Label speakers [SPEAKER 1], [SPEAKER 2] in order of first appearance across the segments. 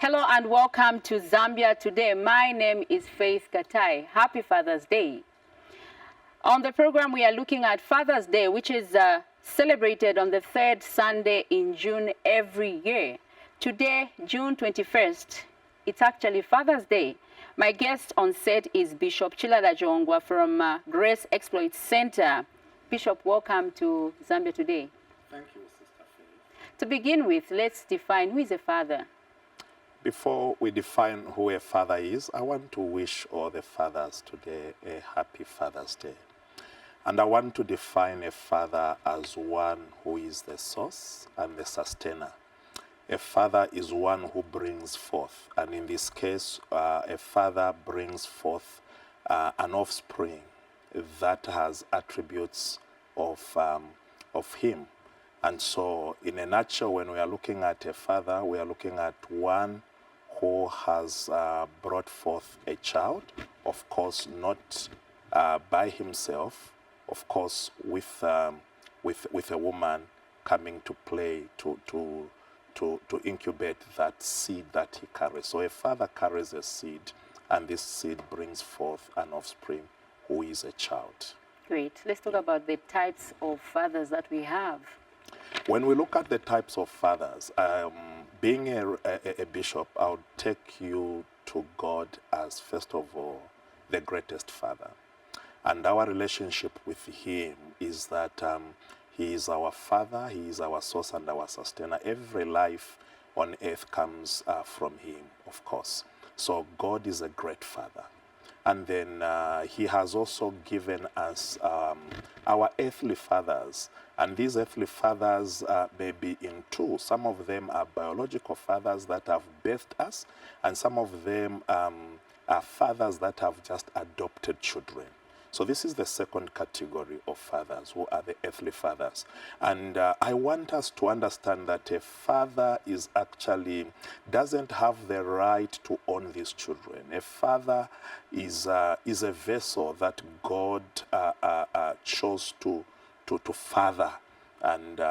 [SPEAKER 1] Hello and welcome to Zambia Today. My name is Faith Katai. Happy Father's Day. On the program, we are looking at Father's Day, which is celebrated on the third Sunday in June every year. Today, June 21st, it's actually Father's Day. My guest on set is Bishop Chilada Jongwa from Grace Exploit Center. Bishop, welcome to Zambia Today.
[SPEAKER 2] Thank you, Sister Faith.
[SPEAKER 1] To begin with, let's define who is a father.
[SPEAKER 2] Before we define who a father is, I want to wish all the fathers today a happy Father's Day. And I want to define a father as one who is the source and the sustainer. A father is one who brings forth, and in this case, a father brings forth an offspring that has attributes of him. And so, in a nutshell, when we are looking at a father, we are looking at one who has brought forth a child, of course, not by himself, of course, with a woman coming to play to incubate that seed that he carries. So a father carries a seed, and this seed brings forth an offspring who is a child.
[SPEAKER 1] Great. Let's talk about the types of fathers that we have.
[SPEAKER 2] When we look at the types of fathers, being a bishop, I would take you to God as, first of all, the greatest father. And our relationship with him is that he is our father, he is our source and our sustainer. Every life on earth comes from him, of course. So God is a great father. And then he has also given us our earthly fathers. And these earthly fathers may be in two. Some of them are biological fathers that have birthed us, and some of them are fathers that have just adopted children. So this is the second category of fathers, who are the earthly fathers. And I want us to understand that a father is actually, doesn't have the right to own these children. A father is a vessel that God chose to father, and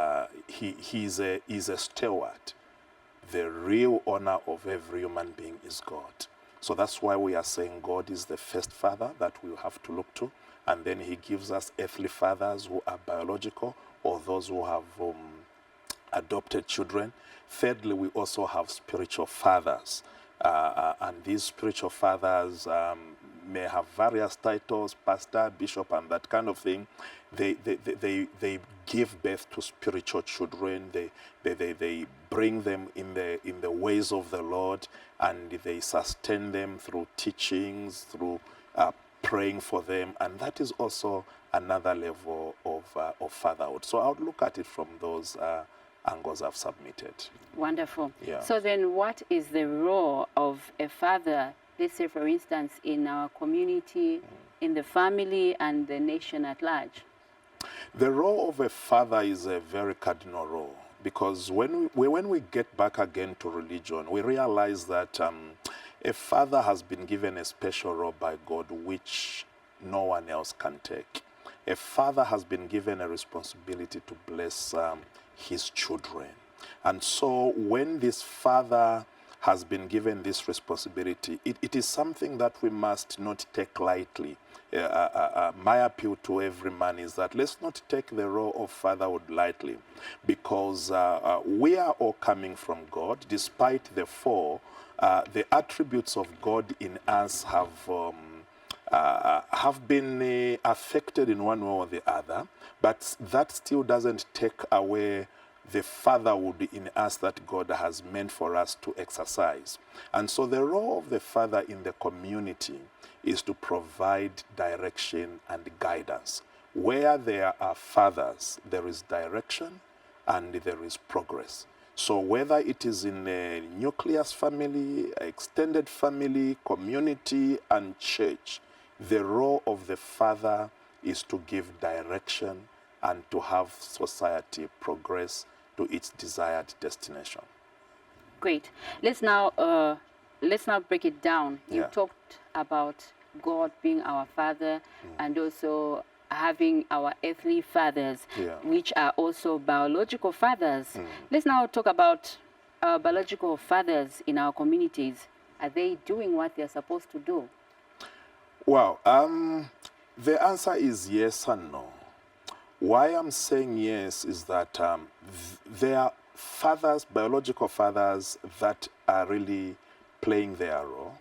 [SPEAKER 2] he's a steward. The real owner of every human being is God. So that's why we are saying God is the first father that we have to look to, and then he gives us earthly fathers who are biological, or those who have adopted children. Thirdly, we also have spiritual fathers, and these spiritual fathers may have various titles, pastor, bishop, and that kind of thing. They give birth to spiritual children. They bring them in the ways of the Lord, and they sustain them through teachings, through praying for them, and that is also another level of fatherhood. So I would look at it from those angles I've submitted.
[SPEAKER 1] Wonderful.
[SPEAKER 2] Yeah.
[SPEAKER 1] So then what is the role of a father, let's say for instance, in our community, in the family, and the nation at large?
[SPEAKER 2] The role of a father is a very cardinal role, because when we get back again to religion, we realize that a father has been given a special role by God which no one else can take. A father has been given a responsibility to bless his children. And so when this father has been given this responsibility, it is something that we must not take lightly. My appeal to every man is that let's not take the role of fatherhood lightly, because we are all coming from God. Despite the fall, the attributes of God in us have been affected in one way or the other, but that still doesn't take away the fatherhood in us that God has meant for us to exercise. And so the role of the father in the community is to provide direction and guidance. Where there are fathers, there is direction and there is progress. So whether it is in a nucleus family, extended family, community, and church, the role of the father is to give direction and to have society progress to its desired destination.
[SPEAKER 1] Great. Let's now break it down.
[SPEAKER 2] Yeah.
[SPEAKER 1] You talked about God being our father, and also having our earthly fathers,
[SPEAKER 2] Yeah.
[SPEAKER 1] which are also biological fathers. Let's now talk about our biological fathers in our communities, are they doing what they're supposed to do?
[SPEAKER 2] Well, the answer is yes and no. Why I'm saying yes is that there are fathers, biological fathers, that are really playing their role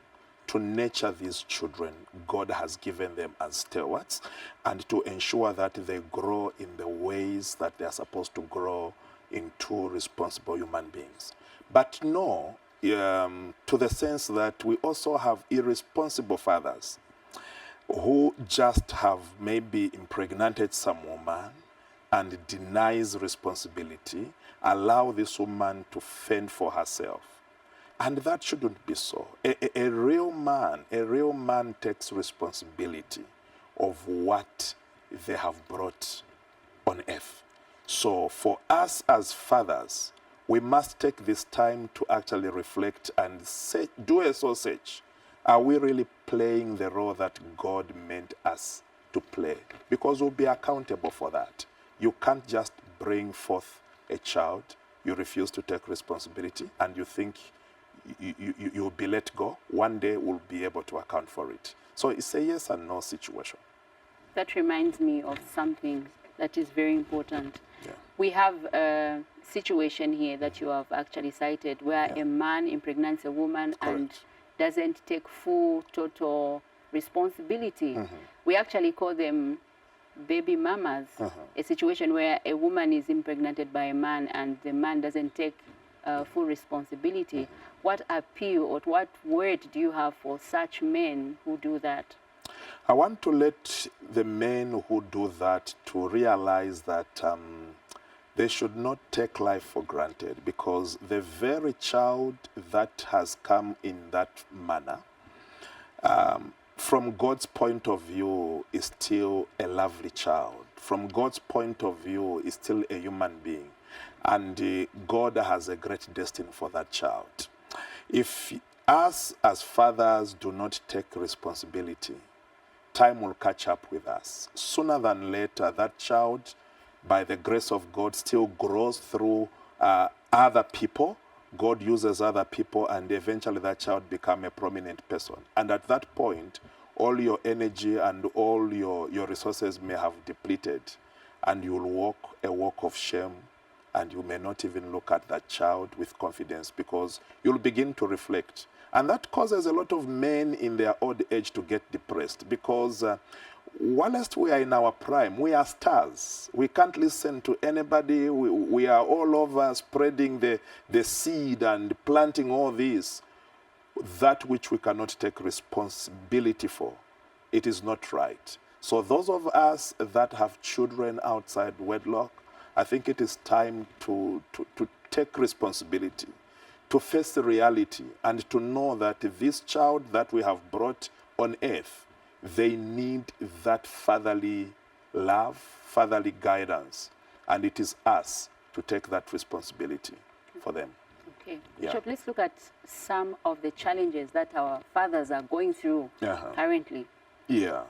[SPEAKER 2] to nurture these children God has given them as stewards, and to ensure that they grow in the ways that they are supposed to grow into responsible human beings. But no, to the sense that we also have irresponsible fathers who just have maybe impregnated some woman and denies responsibility, allow this woman to fend for herself. And that shouldn't be so. A real man takes responsibility of what they have brought on earth. So for us as fathers, we must take this time to actually reflect and do a soul search. Are we really playing the role that God meant us to play? Because we'll be accountable for that. You can't just bring forth a child, you refuse to take responsibility, and you think you'll be let go. One day we'll be able to account for it. So it's a yes and no situation.
[SPEAKER 1] That reminds me of something that is very important.
[SPEAKER 2] Yeah.
[SPEAKER 1] We have a situation here that you have actually cited where a man impregnates a woman and doesn't take full, total responsibility. We actually call them baby mamas. A situation where a woman is impregnated by a man and the man doesn't take full responsibility. What appeal or what word do you have for such men who do that?
[SPEAKER 2] I want to let the men who do that to realize that they should not take life for granted, because the very child that has come in that manner, from God's point of view, is still a lovely child. From God's point of view, is still a human being. And God has a great destiny for that child. If us as fathers do not take responsibility, time will catch up with us. Sooner than later, that child, by the grace of God, still grows through other people. God uses other people, and eventually that child becomes a prominent person. And at that point, all your energy and all your resources may have depleted, and you'll walk a walk of shame, and you may not even look at that child with confidence, because you'll begin to reflect. And that causes a lot of men in their old age to get depressed, because whilst we are in our prime, we are stars. We can't listen to anybody. We are all over spreading the seed and planting all this. That which we cannot take responsibility for, it is not right. So those of us that have children outside wedlock, I think it is time to take responsibility, to face the reality, and to know that this child that we have brought on earth, they need that fatherly love, fatherly guidance, and it is us to take that responsibility for them.
[SPEAKER 1] Okay. Bishop, let's look at some of the challenges that our fathers are going through currently.
[SPEAKER 2] Yeah.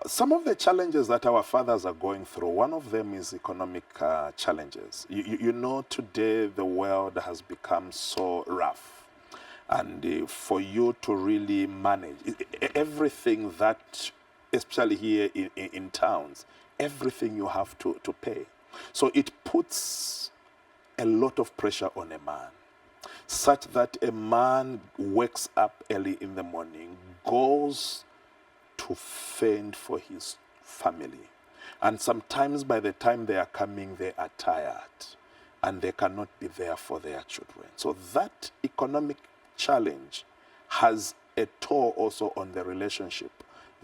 [SPEAKER 2] Some of the challenges that our fathers are going through, one of them is economic challenges. You know, today the world has become so rough. And for you to really manage everything that, especially here in towns, everything you have to pay. So it puts a lot of pressure on a man, such that a man wakes up early in the morning, goes to fend for his family. And sometimes by the time they are coming, they are tired and they cannot be there for their children. So that economic challenge has a toll also on the relationship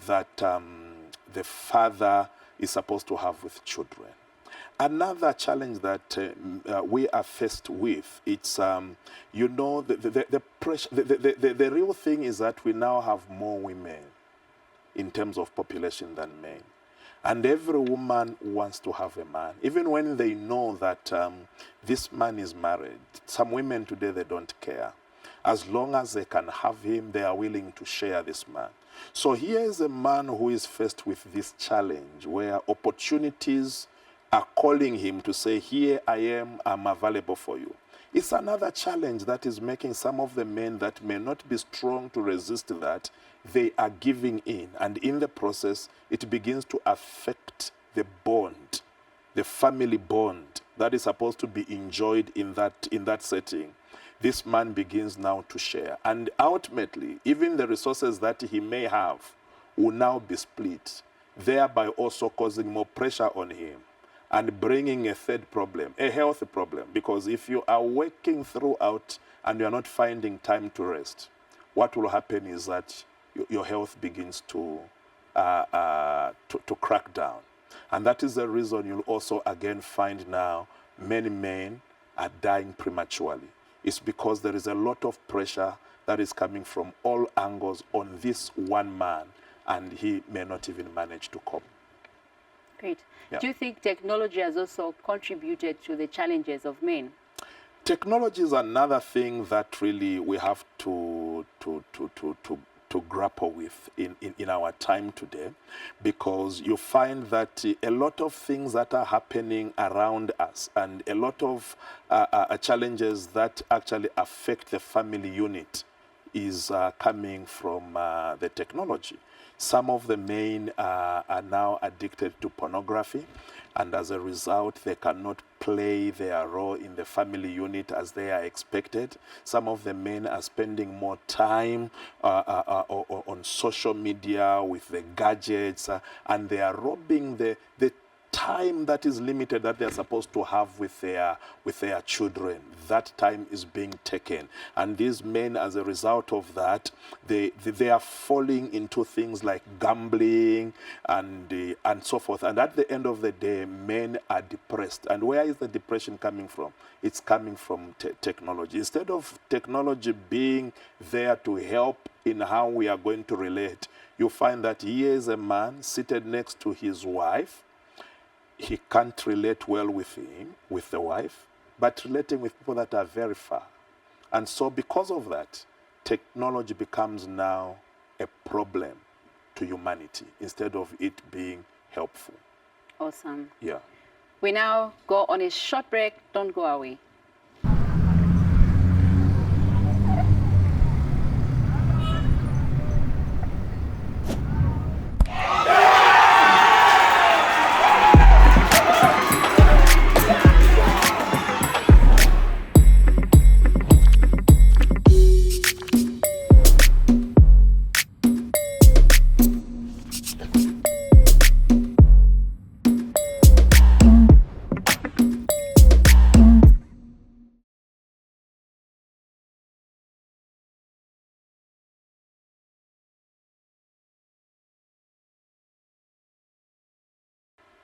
[SPEAKER 2] that the father is supposed to have with children. Another challenge that we are faced with, it's, you know, the pressure, the real thing is that we now have more women in terms of population than men. And every woman wants to have a man, even when they know that this man is married. Some women today, they don't care. As long as they can have him, they are willing to share this man. So here is a man who is faced with this challenge where opportunities are calling him to say, here I am, I'm available for you. It's another challenge that is making some of the men that may not be strong to resist that, they are giving in. And in the process, it begins to affect the bond, the family bond that is supposed to be enjoyed in that setting. This man begins now to share. And ultimately, even the resources that he may have will now be split, thereby also causing more pressure on him and bringing a third problem, a health problem. Because if you are working throughout and you are not finding time to rest, what will happen is that your health begins to crack down. And that is the reason you'll also again find now many men are dying prematurely. It's because there is a lot of pressure that is coming from all angles on this one man, and he may not even manage to cope.
[SPEAKER 1] Great.
[SPEAKER 2] Yeah.
[SPEAKER 1] Do you think technology has also contributed to the challenges of men?
[SPEAKER 2] Technology is another thing that really we have to grapple with in our time today, because you find that a lot of things that are happening around us and a lot of challenges that actually affect the family unit is coming from the technology. Some of the men are now addicted to pornography, and as a result, they cannot play their role in the family unit as they are expected. Some of the men are spending more time on social media with the gadgets, and they are robbing the time that is limited that they are supposed to have with their children. That time is being taken, and these men, as a result of that, they are falling into things like gambling and so forth. And at the end of the day, men are depressed. And where is the depression coming from? It's coming from technology. Instead of technology being there to help in how we are going to relate, you find that here is a man seated next to his wife. He can't relate well with the wife, but relating with people that are very far. And so because of that, technology becomes now a problem to humanity instead of it being helpful.
[SPEAKER 1] Awesome.
[SPEAKER 2] Yeah.
[SPEAKER 1] We now go on a short break. Don't go away.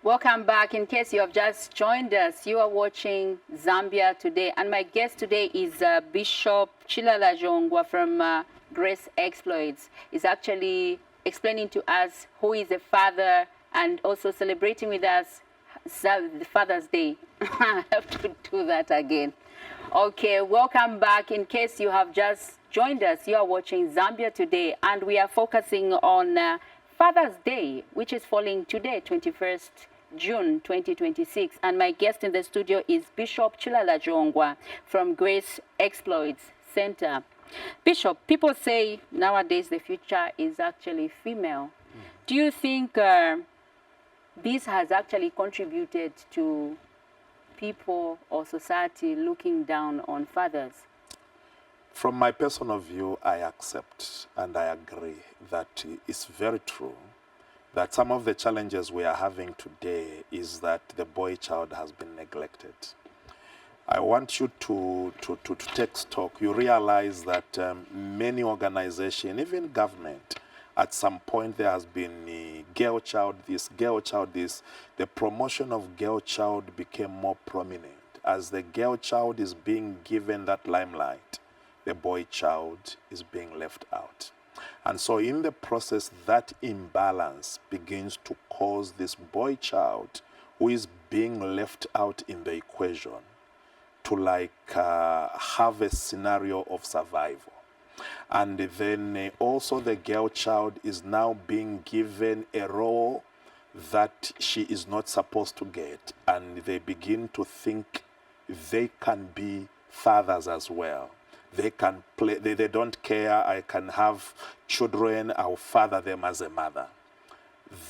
[SPEAKER 1] Welcome back. In case you have just joined us, you are watching Zambia Today, and my guest today is Bishop Chilala Jongwa from Grace Exploits. He's actually explaining to us who is a father and also celebrating with us the Father's Day. I have to do that again. Okay, welcome back. In case you have just joined us, you are watching Zambia Today, and we are focusing on Father's Day, which is falling today, 21st June 2026. And my guest in the studio is Bishop Chilala Jongwa from Grace Exploits Center. Bishop, people say nowadays the future is actually female. Do you think this has actually contributed to people or society looking down on fathers?
[SPEAKER 2] From my personal view, I accept and I agree that it's very true that some of the challenges we are having today is that the boy child has been neglected. I want you to take stock. You realize that many organizations, even government, at some point there has been girl child this, girl child this. The promotion of girl child became more prominent. As the girl child is being given that limelight, the boy child is being left out. And so in the process, that imbalance begins to cause this boy child who is being left out in the equation to have a scenario of survival. And then also the girl child is now being given a role that she is not supposed to get. And they begin to think they can be fathers as well. They can play, they don't care. I can have children, I'll father them as a mother.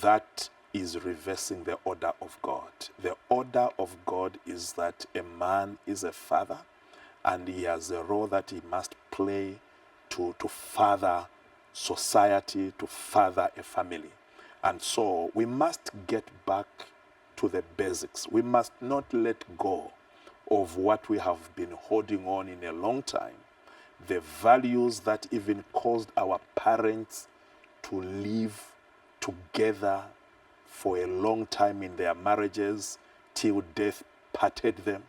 [SPEAKER 2] That is reversing the order of God. The order of God is that a man is a father, and he has a role that he must play to father society, to father a family. And so we must get back to the basics. We must not let go of what we have been holding on in a long time. The values that even caused our parents to live together for a long time in their marriages till death parted them,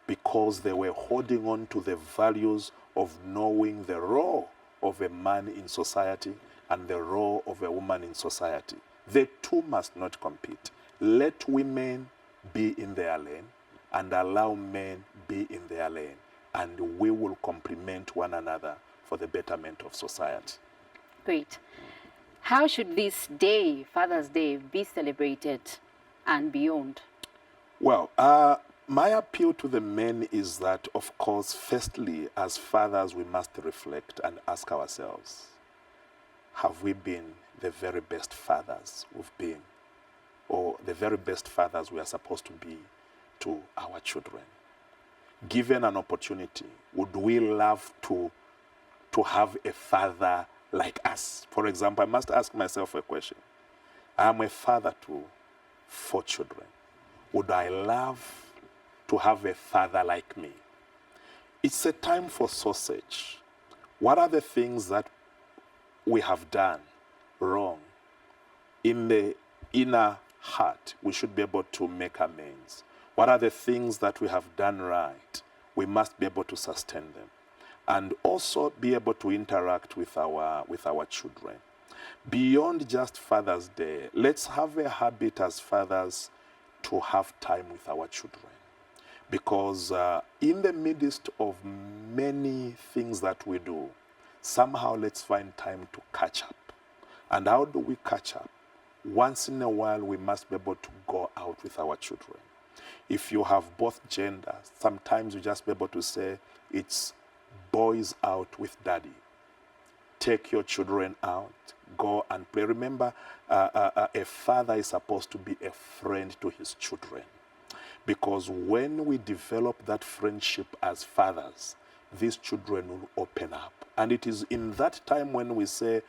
[SPEAKER 2] because they were holding on to the values of knowing the role of a man in society and the role of a woman in society. The two must not compete. Let women be in their lane and allow men be in their lane, and we will complement one another for the betterment of society.
[SPEAKER 1] Great. How should this day, Father's Day, be celebrated and beyond?
[SPEAKER 2] Well, my appeal to the men is that, of course, firstly, as fathers, we must reflect and ask ourselves, have we been the very best fathers we've been, or the very best fathers we are supposed to be to our children? Given an opportunity, would we love to have a father like us? For example, I must ask myself a question. I am a father to 4 children. Would I love to have a father like me? It's a time for sausage. What are the things that we have done wrong? In the inner heart, we should be able to make amends. What are the things that we have done right? We must be able to sustain them, and also be able to interact with our children. Beyond just Father's Day, let's have a habit as fathers to have time with our children. Because in the midst of many things that we do, somehow let's find time to catch up. And how do we catch up? Once in a while, we must be able to go out with our children. If you have both genders, sometimes you just be able to say, it's boys out with daddy. Take your children out, go and play. Remember, a father is supposed to be a friend to his children. Because when we develop that friendship as fathers, these children will open up. And it is in that time when we say,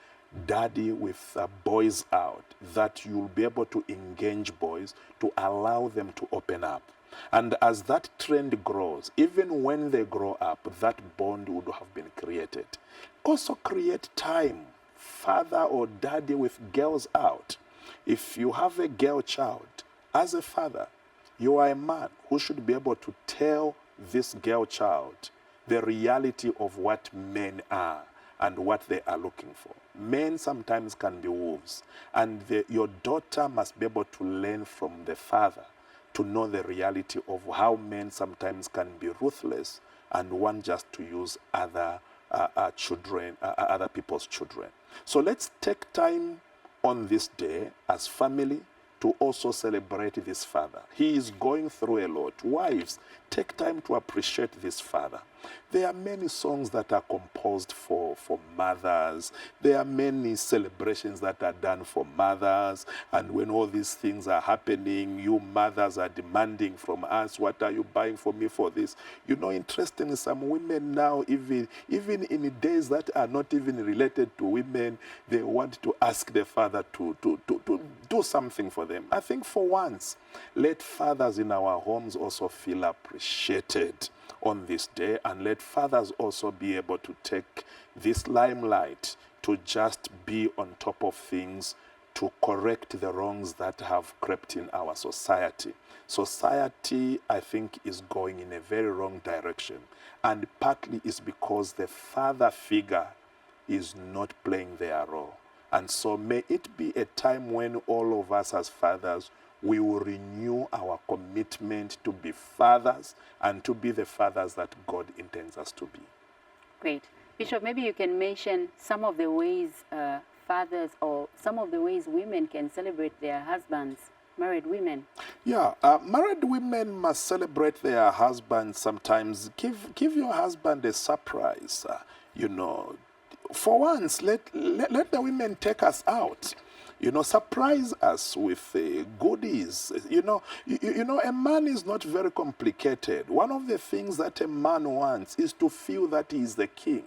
[SPEAKER 2] daddy with boys out, that you'll be able to engage boys to allow them to open up. And as that trend grows, even when they grow up, that bond would have been created. Also create time, father or daddy with girls out. If you have a girl child, as a father, you are a man who should be able to tell this girl child the reality of what men are and what they are looking for. Men sometimes can be wolves, and your daughter must be able to learn from the father to know the reality of how men sometimes can be ruthless and want just to use other children, other people's children. So let's take time on this day as family to also celebrate this father. He is going through a lot. Wives, take time to appreciate this father. There are many songs that are composed for mothers. There are many celebrations that are done for mothers. And when all these things are happening, you mothers are demanding from us, what are you buying for me for this? You know, interestingly, some women now, even in days that are not even related to women, they want to ask the father to do something for them. I think for once, let fathers in our homes also feel appreciated on this day, and let fathers also be able to take this limelight to just be on top of things, to correct the wrongs that have crept in our society. Society, I think, is going in a very wrong direction, and partly is because the father figure is not playing their role. And so may it be a time when all of us as fathers, we will renew our commitment to be fathers and to be the fathers that God intends us to be.
[SPEAKER 1] Great. Bishop, maybe you can mention some of the ways fathers, or some of the ways women can celebrate their husbands married women?
[SPEAKER 2] Yeah, married women must celebrate their husbands sometimes. Give your husband a surprise, you know. For once, let the women take us out. You know, surprise us with goodies. You know, a man is not very complicated. One of the things that a man wants is to feel that he is the king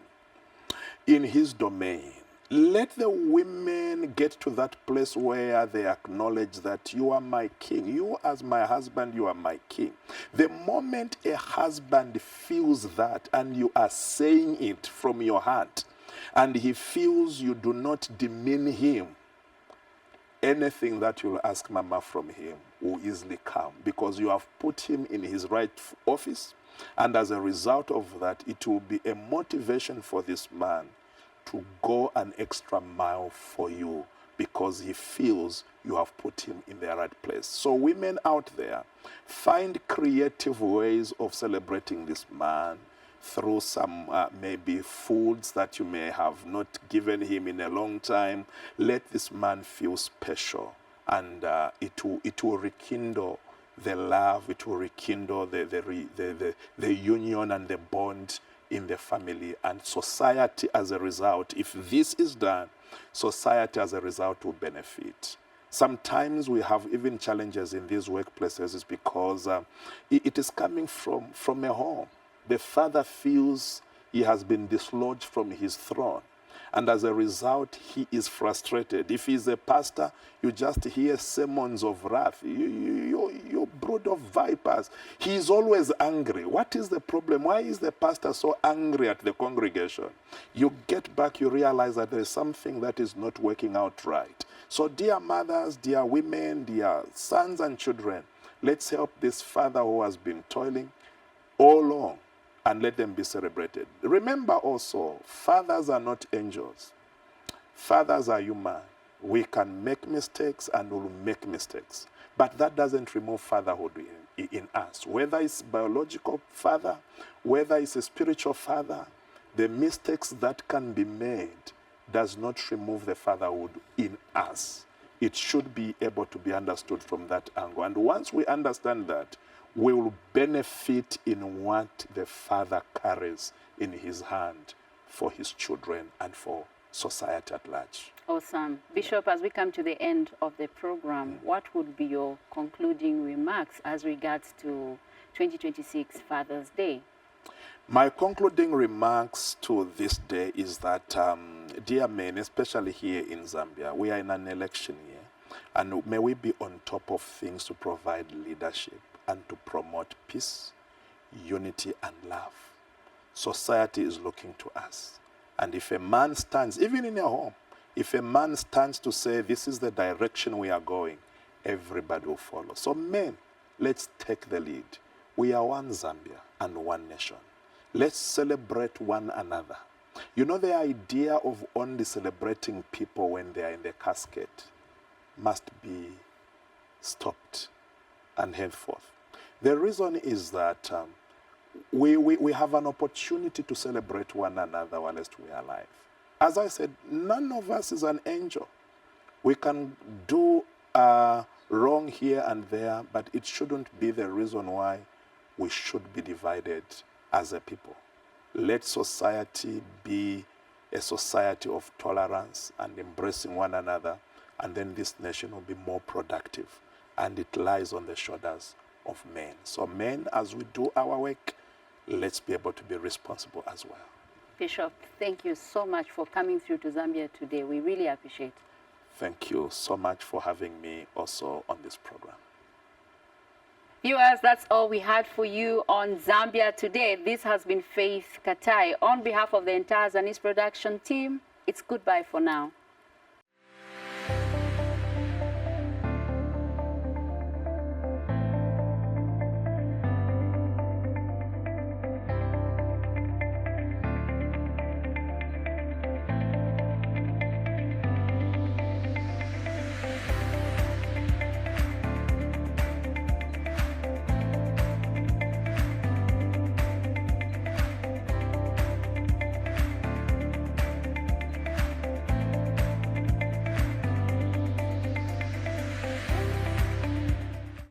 [SPEAKER 2] in his domain. Let the women get to that place where they acknowledge that you are my king. You, as my husband, you are my king. The moment a husband feels that and you are saying it from your heart, and he feels you do not demean him, anything that you'll ask Mama from him will easily come, because you have put him in his right office. And as a result of that, it will be a motivation for this man to go an extra mile for you, because he feels you have put him in the right place. So women out there, find creative ways of celebrating this man through some maybe foods that you may have not given him in a long time. Let this man feel special, and it will rekindle the love, it will rekindle the union and the bond in the family and society as a result. If this is done, society as a result will benefit. Sometimes we have even challenges in these workplaces is because it is coming from a home. The father feels he has been dislodged from his throne, and as a result, he is frustrated. If he's a pastor, you just hear sermons of wrath. You brood of vipers. He is always angry. What is the problem? Why is the pastor so angry at the congregation? You get back, you realize that there is something that is not working out right. So dear mothers, dear women, dear sons and children, let's help this father who has been toiling all along, and let them be celebrated. Remember also, fathers are not angels. Fathers are human. We can make mistakes and will make mistakes. But that doesn't remove fatherhood in us. Whether it's biological father, whether it's a spiritual father, the mistakes that can be made does not remove the fatherhood in us. It should be able to be understood from that angle. And once we understand that, we will benefit in what the father carries in his hand for his children and for society at large.
[SPEAKER 1] Awesome. Bishop, as we come to the end of the program, what would be your concluding remarks as regards to 2026 Father's Day?
[SPEAKER 2] My concluding remarks to this day is that, dear men, especially here in Zambia, we are in an election year, and may we be on top of things to provide leadership and to promote peace, unity, and love. Society is looking to us. And if a man stands, even in your home, if a man stands to say, this is the direction we are going, everybody will follow. So men, let's take the lead. We are one Zambia and one nation. Let's celebrate one another. You know, the idea of only celebrating people when they are in the casket must be stopped and henceforth. The reason is that we have an opportunity to celebrate one another whilst we are alive. As I said, none of us is an angel. We can do wrong here and there, but it shouldn't be the reason why we should be divided as a people. Let society be a society of tolerance and embracing one another, and then this nation will be more productive. And it lies on the shoulders of men. So men, as we do our work, let's be able to be responsible as well.
[SPEAKER 1] Bishop, thank you so much for coming through to Zambia today. We really appreciate it.
[SPEAKER 2] Thank you so much for having me also on this program.
[SPEAKER 1] Viewers, that's all we had for you on Zambia today. This has been Faith Katai. On behalf of the entire Zanis production team, it's goodbye for now.